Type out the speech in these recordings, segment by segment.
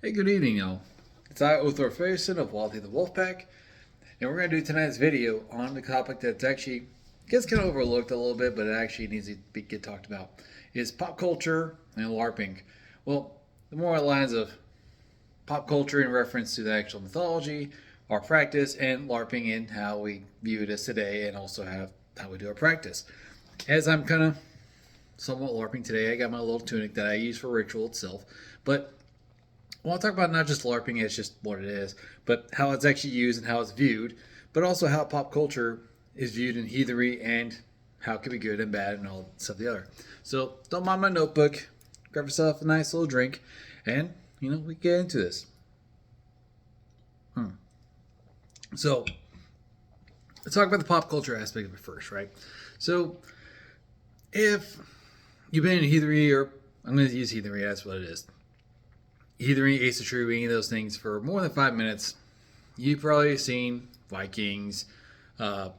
Hey, good evening, y'all. It's I, Othor Ferguson of Walty the Wolfpack, and we're going to do tonight's video on the topic that's actually gets kind of overlooked a little bit, but it actually needs to get talked about. Is pop culture and LARPing. Well, the more lines of pop culture in reference to the actual mythology, our practice, and LARPing in how we view it as today, and also how we do our practice. As I'm kind of somewhat LARPing today, I got my little tunic that I use for ritual itself, but I want to talk about not just LARPing as just what it is, but how it's actually used and how it's viewed, but also how pop culture is viewed in heathenry and how it can be good and bad and all stuff the other. So don't mind my notebook, grab yourself a nice little drink, and we get into this. So let's talk about the pop culture aspect of it first, right? So if you've been in heathenry, or I'm going to use heathenry, that's what it is. Heathenry, Ace of True, any of those things for more than 5 minutes, you've probably seen Vikings,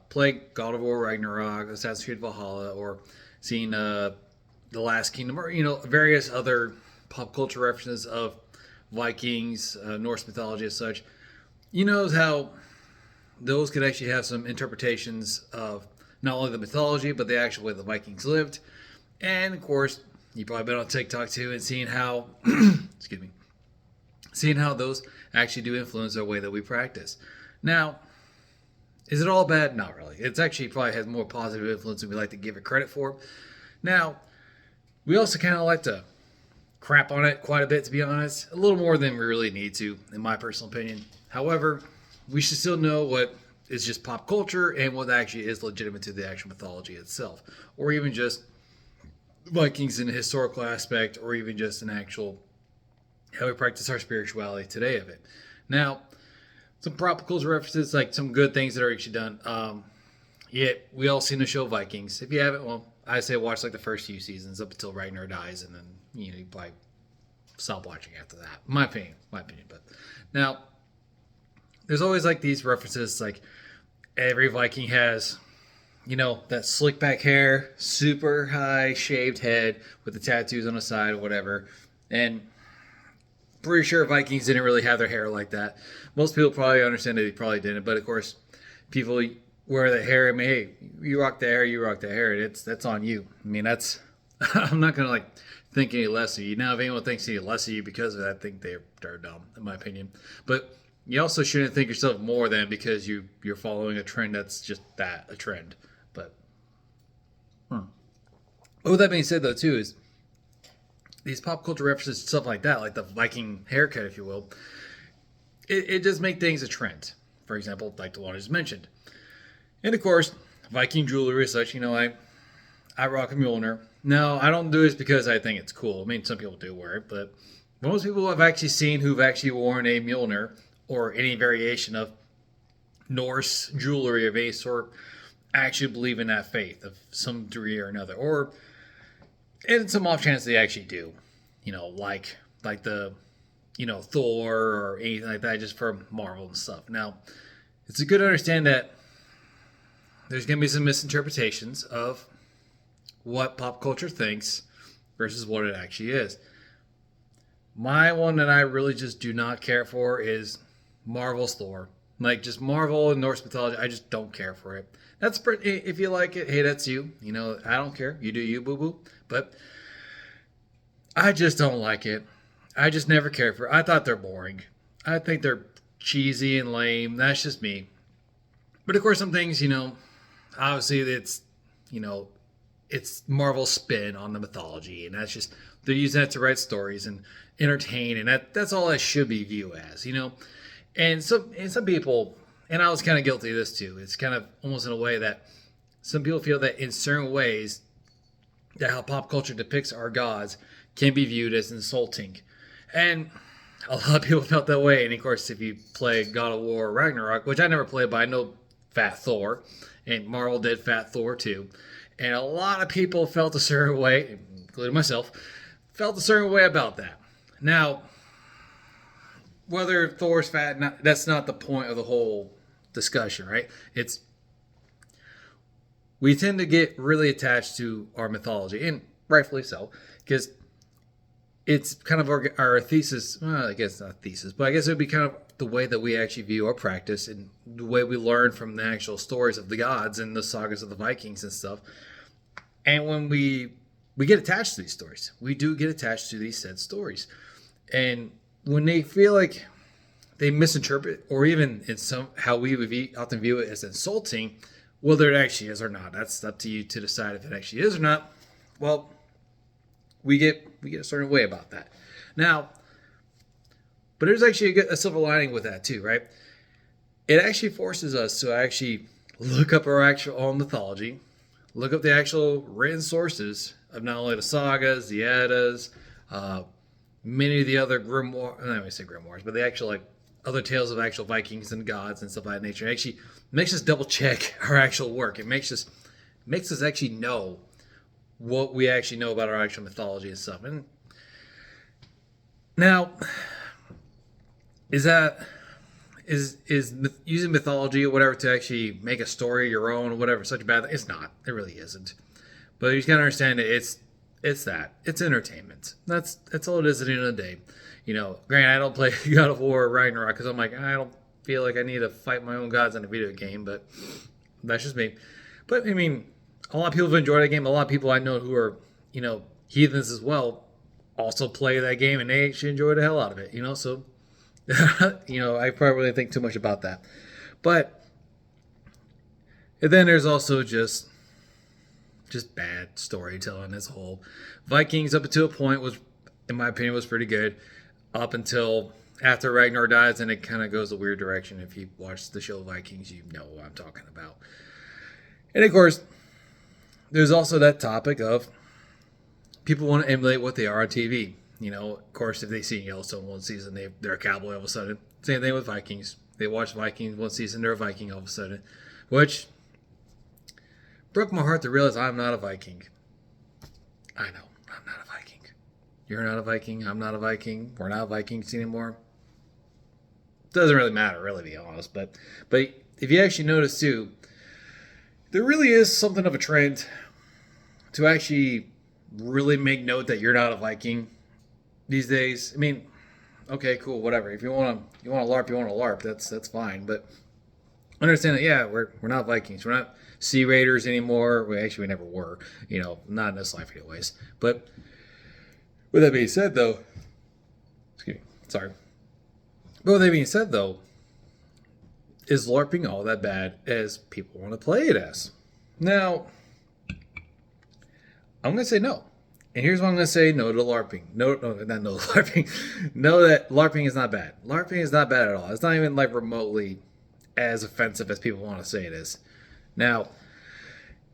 play God of War Ragnarok, Assassin's Creed Valhalla, or seen The Last Kingdom, or various other pop culture references of Vikings, Norse mythology as such. You know how those could actually have some interpretations of not only the mythology but the actual way the Vikings lived, and of course you've probably been on TikTok too and seeing how, excuse me, seeing how those actually do influence our way that we practice. Now, is it all bad? Not really. It's actually probably has more positive influence than we like to give it credit for. Now, we also kind of like to crap on it quite a bit, to be honest. A little more than we really need to, in my personal opinion. However, we should still know what is just pop culture and what actually is legitimate to the actual mythology itself. Or even just Vikings in a historical aspect, or even just an actual how we practice our spirituality today of it. Now, some pop culture references, like some good things that are actually done. Yet we all seen the show Vikings. If you haven't, well, I say watch like the first few seasons up until Ragnar dies, and then you probably stop watching after that. My opinion. But now, there's always like these references, like every Viking has that slick back hair, super high shaved head with the tattoos on the side or whatever. And pretty sure Vikings didn't really have their hair like that. Most people probably understand that they probably didn't, but of course, people wear the hair. I mean, hey, you rock the hair, you rock the hair. That's on you. I mean, that's I'm not gonna think any less of you. Now, if anyone thinks any less of you because of that, I think they're dumb, in my opinion. But you also shouldn't think yourself more than because you're following a trend that's just a trend. But with that being said, though, too, is these pop culture references, stuff like that, like the Viking haircut, if you will, it does make things a trend. For example, like the one I just mentioned. And of course, Viking jewelry as such, I rock a Mjolnir. Now, I don't do this because I think it's cool. I mean, some people do wear it, but most people I've actually seen who've actually worn a Mjolnir or any variation of Norse jewelry of any sort actually believe in that faith of some degree or another. Or, and some off chance they actually do, like the, Thor or anything like that, just for Marvel and stuff. Now, it's a good to understand that there's going to be some misinterpretations of what pop culture thinks versus what it actually is. My one that I really just do not care for is Marvel's Thor. Like, just Marvel and Norse mythology, I just don't care for it. That's pretty, if you like it, hey, that's you. I don't care. You do you, boo boo. But I just don't like it. I just never cared for it. I thought they're boring. I think they're cheesy and lame. That's just me. But of course, some things, obviously you know, it's Marvel's spin on the mythology, and that's just they're using that to write stories and entertain, and that's all that should be viewed as. And some people, and I was kind of guilty of this too. It's kind of almost in a way that some people feel that in certain ways that how pop culture depicts our gods can be viewed as insulting, and a lot of people felt that way. And of course, if you play God of War Ragnarok, which I never played, but I know Fat Thor, and Marvel did Fat Thor too, and a lot of people felt a certain way, including myself, felt a certain way about that. Now, whether Thor's fat, that's not the point of the whole discussion, right? It's we tend to get really attached to our mythology, and rightfully so, because it's kind of our thesis. Well, I guess not thesis, but I guess it would be kind of the way that we actually view our practice and the way we learn from the actual stories of the gods and the sagas of the Vikings and stuff. And when we get attached to these stories, we do get attached to these said stories, and when they feel like they misinterpret, or even in some how we would often view it as insulting, whether it actually is or not, that's up to you to decide if it actually is or not. Well, we get a certain way about that. Now, but there's actually a silver lining with that too, right? It actually forces us to actually look up our actual own mythology, look up the actual written sources of not only the sagas, the Eddas, many of the other grimoires, I don't want to say grimoires, but the actual like other tales of actual Vikings and gods and stuff of that nature. It actually makes us double check our actual work. It makes us actually know what we actually know about our actual mythology and stuff. And now, is using mythology or whatever to actually make a story your own or whatever such a bad thing? It's not. It really isn't. But you just gotta understand that it's entertainment. That's all it is at the end of the day. You know, granted, I don't play God of War or Ragnarok because I'm like, I don't feel like I need to fight my own gods in a video game, but that's just me. But I mean, a lot of people have enjoyed that game. A lot of people I know who are, you know, heathens as well also play that game, and they actually enjoy the hell out of it, you know, so you know, I probably really think too much about that. But and then there's also just bad storytelling as a whole. Vikings up to a point was, in my opinion, was pretty good up until after Ragnar dies, and it kind of goes a weird direction. If you watch the show Vikings, you know what I'm talking about. And of course, there's also that topic of people want to emulate what they are on TV. You know, of course, if they see Yellowstone one season, they're a cowboy all of a sudden. Same thing with Vikings. They watch Vikings one season, they're a Viking all of a sudden. Which broke my heart to realize I'm not a Viking. I know, I'm not a Viking. You're not a Viking, I'm not a Viking. We're not Vikings anymore. Doesn't really matter, really, to be honest. But if you actually notice, too, there really is something of a trend to actually really make note that you're not a Viking these days. I mean, okay, cool, whatever. If you want to LARP, you want to LARP. That's fine. But understand that, yeah, we're not Vikings. We're not Sea Raiders anymore. We never were. You know, not in this life, anyways. But with that being said, though, excuse me, sorry. But with that being said, though, is LARPing all that bad as people want to play it as? Now, I'm going to say no. And here's what I'm going to say no to LARPing. No, not no to LARPing. No, that LARPing is not bad. LARPing is not bad at all. It's not even like remotely as offensive as people want to say it is. Now,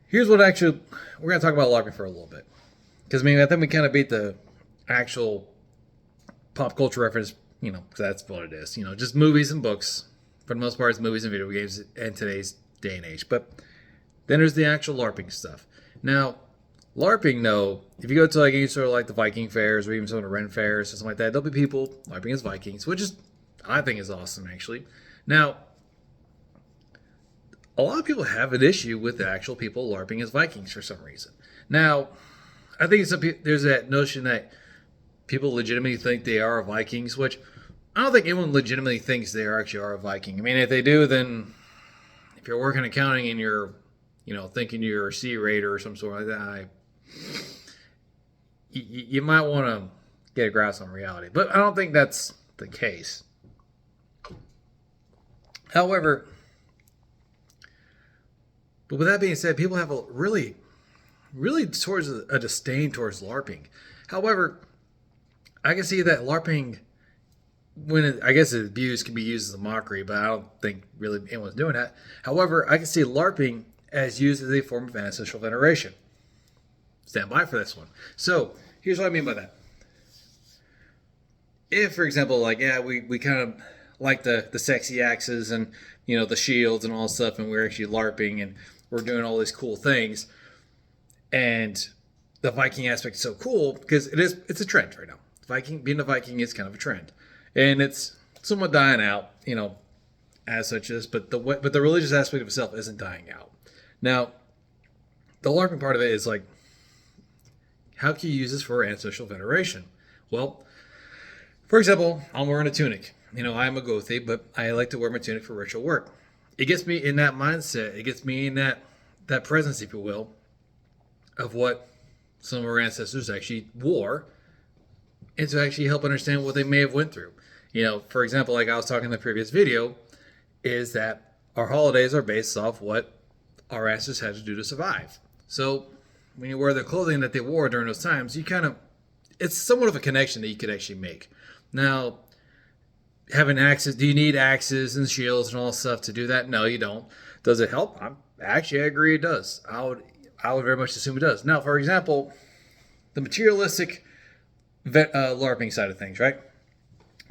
here's what actually, we're going to talk about LARPing for a little bit. Because, I mean, I think we kind of beat the actual pop culture reference, you know, because that's what it is. You know, just movies and books. For the most part, it's movies and video games in today's day and age. But then there's the actual LARPing stuff. Now, LARPing, though, if you go to like any sort of like the Viking fairs or even some of the Ren fairs or something like that, there'll be people LARPing as Vikings, which is, I think, is awesome, actually. Now, a lot of people have an issue with the actual people LARPing as Vikings for some reason. Now, I think there's that notion that people legitimately think they are Vikings, which I don't think anyone legitimately thinks they actually are a Viking. I mean, if they do, then if you're working accounting and you're, you know, thinking you're a Sea Raider or some sort like that, you might want to get a grasp on reality. But I don't think that's the case. However, but with that being said, people have a really towards a disdain towards LARPing. However, I can see that LARPing, I guess abuse can be used as a mockery, but I don't think really anyone's doing that. However, I can see LARPing as used as a form of ancestral veneration. Stand by for this one. So, here's what I mean by that. If, for example, like, yeah, we kind of like the sexy axes and, you know, the shields and all this stuff, and we're actually LARPing and we're doing all these cool things, and the Viking aspect is so cool because it's a trend right now. Being a Viking is kind of a trend, and it's somewhat dying out, you know, as such as, but the religious aspect of itself isn't dying out. Now, the LARPing part of it is like, how can you use this for ancestral veneration? Well, for example, I'm wearing a tunic. I'm a Gothi, but I like to wear my tunic for ritual work. It gets me in that mindset. It gets me in that presence, if you will, of what some of our ancestors actually wore, and to actually help understand what they may have went through. For example, like I was talking in the previous video, is that our holidays are based off what our ancestors had to do to survive. So when you wear the clothing that they wore during those times, it's somewhat of a connection that you could actually make. Now, having axes, do you need axes and shields and all this stuff to do that? No, you don't. Does it help? I agree it does. I would very much assume it does. Now, for example, the materialistic LARPing side of things, right?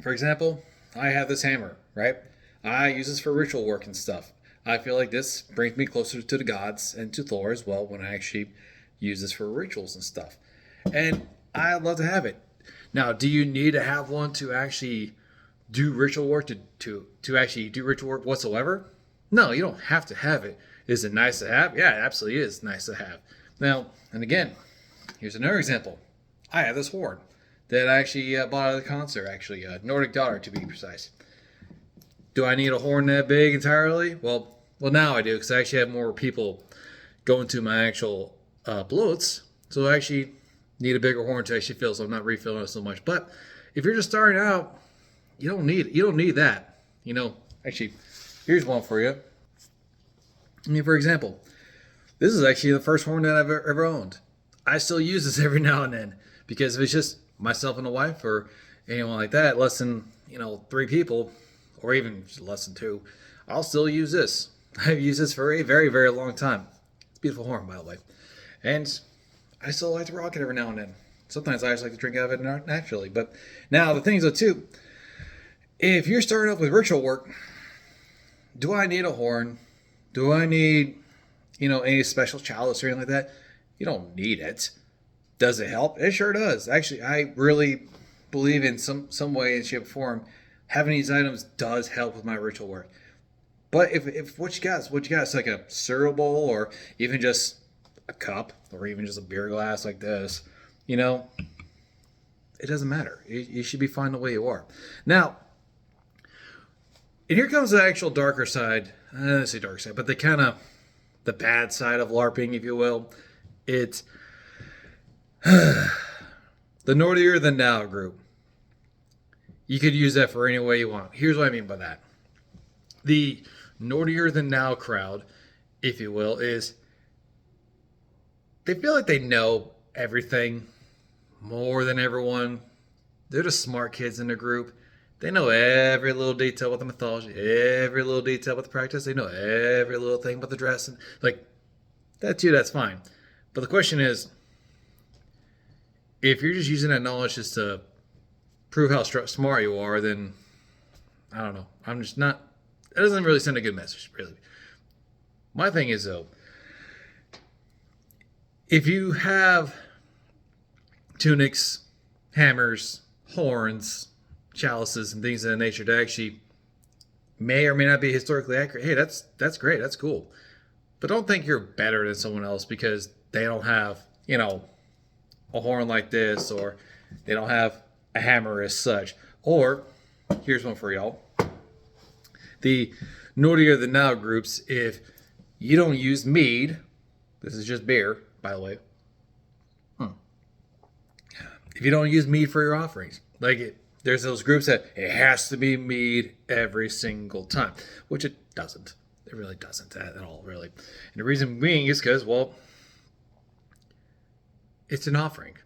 For example, I have this hammer, right? I use this for ritual work and stuff. I feel like this brings me closer to the gods and to Thor as well when I actually use this for rituals and stuff. And I'd love to have it. Now, do you need to have one to actually do ritual work, to actually do ritual work whatsoever? No, you don't have to have it. Is it nice to have? Yeah, it absolutely is nice to have. Now, and again, here's another example. I have this horn that I actually bought at the concert, actually, Nordic Daughter to be precise. Do I need a horn that big entirely? Well, now I do, because I actually have more people going to my actual bloats, so I actually need a bigger horn to actually fill, so I'm not refilling it so much. But if you're just starting out, you don't need that. Actually, here's one for you. For example, this is actually the first horn that I've ever owned. I still use this every now and then, because if it's just myself and the wife or anyone like that, less than 3 people, or even less than 2, I'll still use this. I've used this for a very, very long time. It's a beautiful horn, by the way. And I still like to rock it every now and then. Sometimes I just like to drink out of it naturally. But now the thing is, though, too, if you're starting off with ritual work, do I need a horn? Do I need, any special chalice or anything like that? You don't need it. Does it help? It sure does. Actually, I really believe in some way, in shape, or form, having these items does help with my ritual work. But if what you got is like a cereal bowl, or even just a cup, or even just a beer glass like this, it doesn't matter. You should be fine the way you are. Now, and here comes the actual darker side. I don't say dark side, but the bad side of LARPing, if you will. It's the nordier than now group. You could use that for any way you want. Here's what I mean by that. The nordier than now crowd, if you will, is they feel like they know everything more than everyone. They're the smart kids in the group. They know every little detail about the mythology, every little detail about the practice. They know every little thing about the dress. And that too, that's fine. But the question is, if you're just using that knowledge just to prove how smart you are, then I don't know. I'm just not. That doesn't really send a good message, really. My thing is, though, if you have tunics, hammers, horns, chalices, and things of that nature that actually may or may not be historically accurate, hey, that's great. That's cool. But don't think you're better than someone else because they don't have, a horn like this, or they don't have a hammer as such. Or, here's one for y'all. The Nordier than now groups, if you don't use mead, this is just beer, by the way. If you don't use mead for your offerings, there's those groups that it has to be mead every single time, which it doesn't. It really doesn't at all, really. And the reason being is because, well, it's an offering.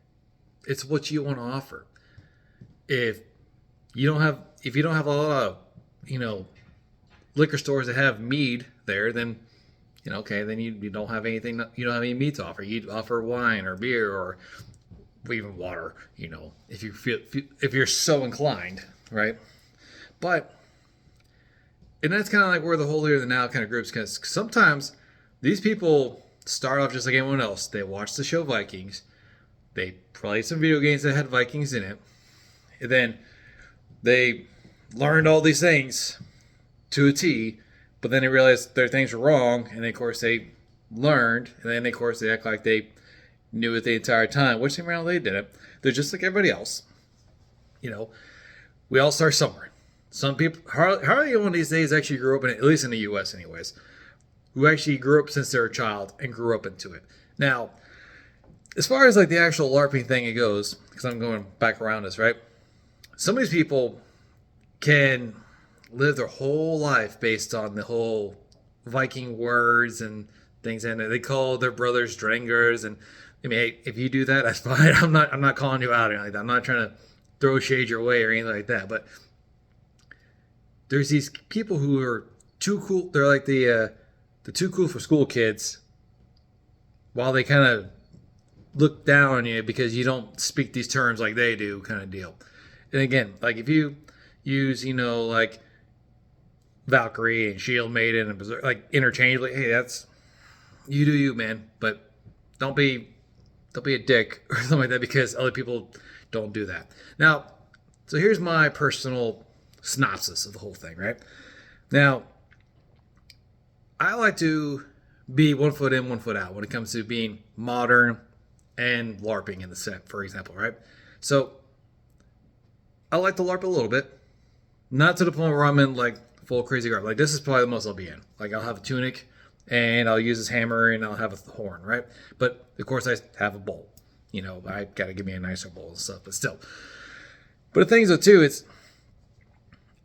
It's what you want to offer. If you don't have a lot of, liquor stores that have mead there, then, okay, then you don't have anything. You don't have any mead to offer. You'd offer wine or beer or even water, if you're so inclined, right? But, and that's kind of like where the holier than now kind of groups, because sometimes these people start off just like anyone else. They watch the show Vikings. They play some video games that had Vikings in it. And then they learned all these things to a T, but then they realized their things were wrong, and then, of course, they learned, and then, of course, they act like they knew it the entire time, which they didn't. They're just like everybody else. You know, we all start somewhere. Some people, hardly anyone these days actually grew up in it, at least in the U.S. anyways, who actually grew up since they're a child and grew up into it. Now, as far as like the actual LARPing thing it goes, because I'm going back around this, right? Some of these people can live their whole life based on the whole Viking words and things, and they call their brothers Drengers. And I mean, hey, if you do that, that's fine. I'm not calling you out or anything like that. I'm not trying to throw shade your way or anything like that. But there's these people who are too cool. They're like the too cool for school kids, while they kind of look down on you because you don't speak these terms like they do, kind of deal. And again, like if you use, like Valkyrie and Shield Maiden and Berserk, like interchangeably, hey, that's you do you, man. But don't be a dick or something like that because other people don't do that. Now, so here's my personal synopsis of the whole thing, right? Now, I like to be 1 foot in, 1 foot out when it comes to being modern and LARPing in the set, for example, right? So I like to LARP a little bit, not to the point where I'm in like full crazy garb. Like this is probably the most I'll be in. Like I'll have a tunic and I'll use this hammer and I'll have a horn, right? But of course I have a bowl. I gotta give me a nicer bowl and stuff, but still. But the thing is though too, it's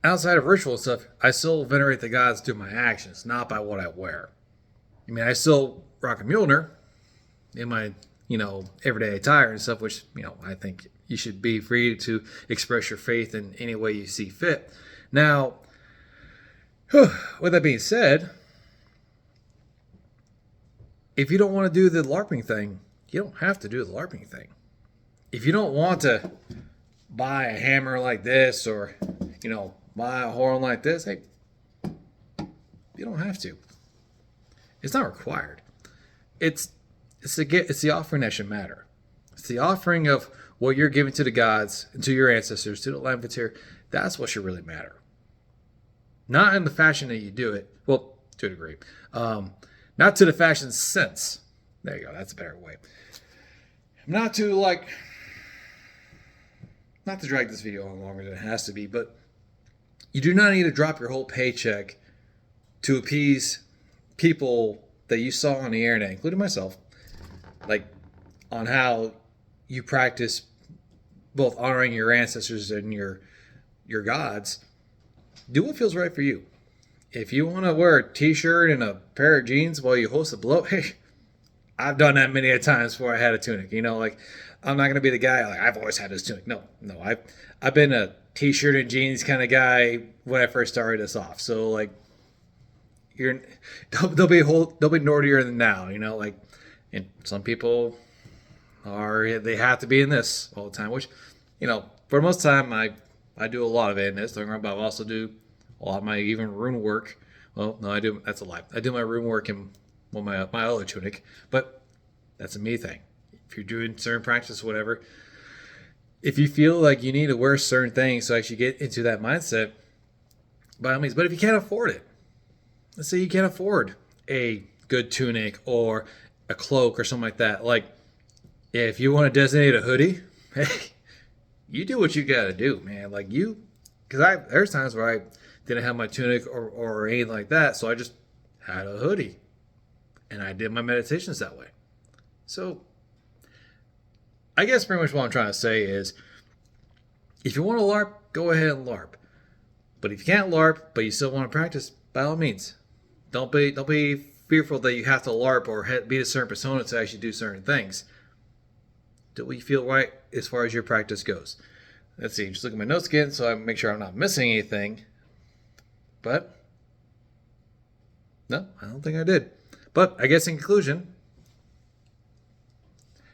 outside of ritual stuff, I still venerate the gods through my actions, not by what I wear. I mean, I still rock a Mjolnir in my, everyday attire and stuff, which, I think you should be free to express your faith in any way you see fit. Now, with that being said, if you don't want to do the LARPing thing, you don't have to do the LARPing thing. If you don't want to buy a hammer like this or, buy a horn like this, hey, you don't have to. It's not required. It's the offering that should matter. It's the offering of what you're giving to the gods and to your ancestors, to the Lampeter. That's what should really matter. Not in the fashion that you do it. Well, to a degree. Not to the fashion sense. There you go. That's a better way. Not to drag this video on longer than it has to be, but you do not need to drop your whole paycheck to appease people that you saw on the internet, including myself, like on how you practice both honoring your ancestors and your gods. Do what feels right for you. If you want to wear a t-shirt and a pair of jeans while you host a blow, hey, I've done that many a times before I had a tunic. I'm not going to be the guy like I've always had this tunic. No, I've been a t-shirt and jeans kind of guy when I first started this off. So like, they'll be nordier than now. And some people they have to be in this all the time, which, for most time I do a lot of it in this. Don't worry about. I also do a lot of my even rune work. Well, no, I do. That's a lie. I do my rune work in my other tunic, but that's a me thing. If you're doing certain practice, whatever, if you feel like you need to wear certain things to actually get into that mindset, by all means. But if you can't afford it, let's say you can't afford a good tunic or a cloak or something like that. Like, if you want to designate a hoodie, hey, you do what you got to do, man. Like because there's times where I didn't have my tunic or anything like that, so I just had a hoodie, and I did my meditations that way. So, I guess pretty much what I'm trying to say is, if you want to LARP, go ahead and LARP. But if you can't LARP, but you still want to practice, by all means, don't be fearful that you have to LARP or be a certain persona to actually do certain things. Do what you feel right as far as your practice goes. Let's see, just look at my notes again so I make sure I'm not missing anything. But, no, I don't think I did. But I guess in conclusion,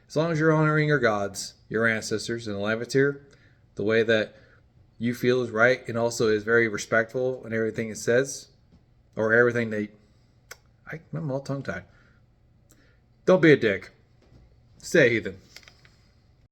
as long as you're honoring your gods, your ancestors, and the Lampeter, the way that you feel is right and also is very respectful in everything it says, or everything that... I'm all tongue-tied. Don't be a dick. Stay a heathen.